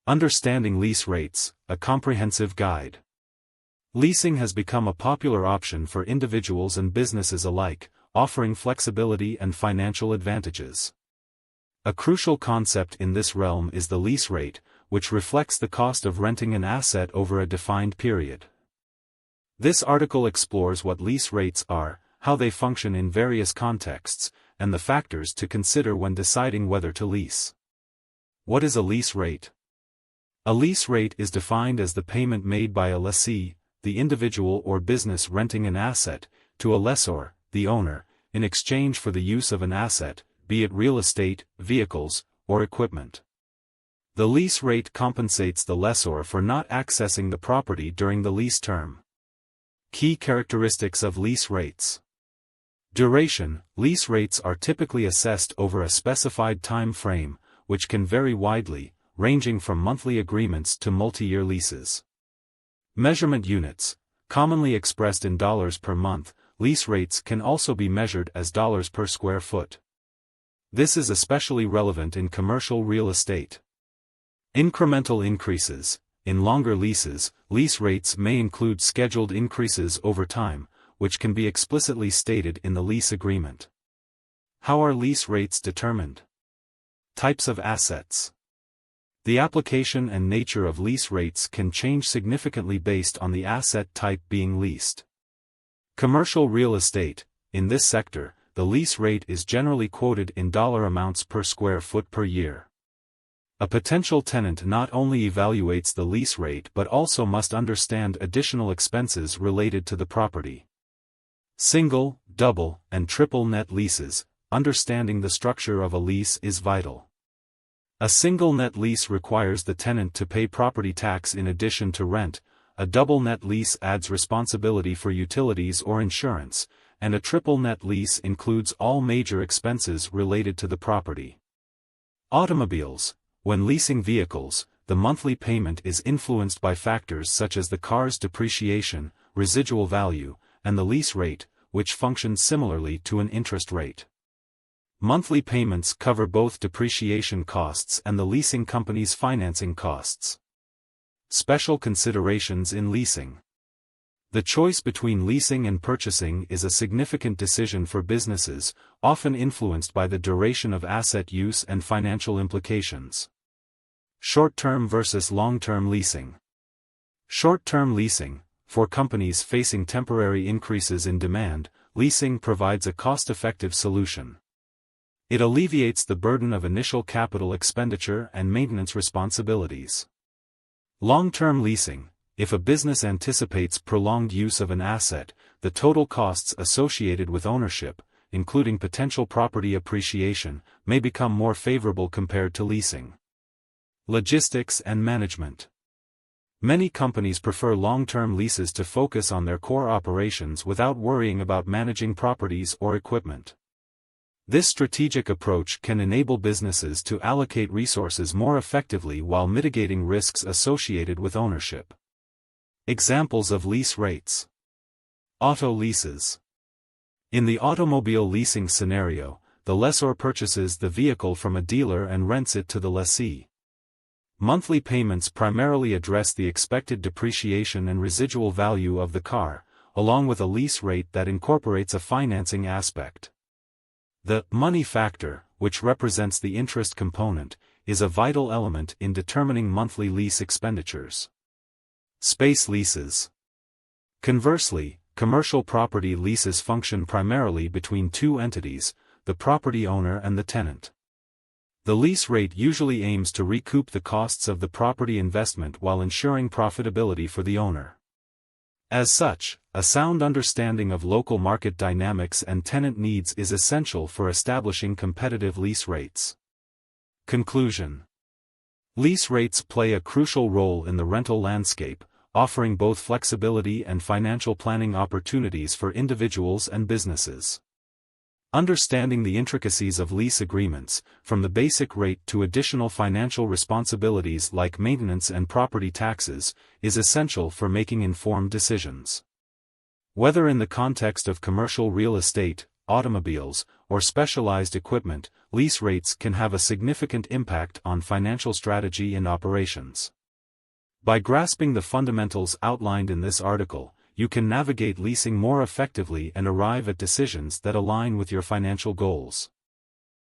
Understanding lease rates, a comprehensive guide. Leasing has become a popular option for individuals and businesses alike, offering flexibility and financial advantages. A crucial concept in this realm is the lease rate, which reflects the cost of renting an asset over a defined period. This article explores what lease rates are, how they function in various contexts, and the factors to consider when deciding whether to lease. What is a lease rate? A lease rate is defined as the payment made by a lessee, the individual or business renting an asset, to a lessor, the owner, in exchange for the use of an asset, be it real estate, vehicles, or equipment. The lease rate compensates the lessor for not accessing the property during the lease term. Key characteristics of lease rates. Duration. Lease rates are typically assessed over a specified time frame, which can vary widely, ranging from monthly agreements to multi-year leases. Measurement units. Commonly expressed in dollars per month, lease rates can also be measured as dollars per square foot. This is especially relevant in commercial real estate. Incremental increases. In longer leases, lease rates may include scheduled increases over time, which can be explicitly stated in the lease agreement. How are lease rates determined? Types of assets. The application and nature of lease rates can change significantly based on the asset type being leased. Commercial real estate. In this sector, the lease rate is generally quoted in dollar amounts per square foot per year. A potential tenant not only evaluates the lease rate but also must understand additional expenses related to the property. Single, double, and triple net leases. Understanding the structure of a lease is vital. A single net lease requires the tenant to pay property tax in addition to rent, a double net lease adds responsibility for utilities or insurance, and a triple net lease includes all major expenses related to the property. Automobiles. When leasing vehicles, the monthly payment is influenced by factors such as the car's depreciation, residual value, and the lease rate, which functions similarly to an interest rate. Monthly payments cover both depreciation costs and the leasing company's financing costs. Special considerations in leasing. The choice between leasing and purchasing is a significant decision for businesses, often influenced by the duration of asset use and financial implications. Short-term versus long-term leasing. Short-term leasing. For companies facing temporary increases in demand, leasing provides a cost-effective solution. It alleviates the burden of initial capital expenditure and maintenance responsibilities. Long-term leasing. If a business anticipates prolonged use of an asset, the total costs associated with ownership, including potential property appreciation, may become more favorable compared to leasing. Logistics and management. Many companies prefer long-term leases to focus on their core operations without worrying about managing properties or equipment. This strategic approach can enable businesses to allocate resources more effectively while mitigating risks associated with ownership. Examples of lease rates. Auto leases. In the automobile leasing scenario, the lessor purchases the vehicle from a dealer and rents it to the lessee. Monthly payments primarily address the expected depreciation and residual value of the car, along with a lease rate that incorporates a financing aspect. The money factor, which represents the interest component, is a vital element in determining monthly lease expenditures. Space leases. Conversely, commercial property leases function primarily between two entities, the property owner and the tenant. The lease rate usually aims to recoup the costs of the property investment while ensuring profitability for the owner. As such, a sound understanding of local market dynamics and tenant needs is essential for establishing competitive lease rates. Conclusion. Lease rates play a crucial role in the rental landscape, offering both flexibility and financial planning opportunities for individuals and businesses. Understanding the intricacies of lease agreements, from the basic rate to additional financial responsibilities like maintenance and property taxes, is essential for making informed decisions. Whether in the context of commercial real estate, automobiles, or specialized equipment, lease rates can have a significant impact on financial strategy and operations. By grasping the fundamentals outlined in this article, you can navigate leasing more effectively and arrive at decisions that align with your financial goals.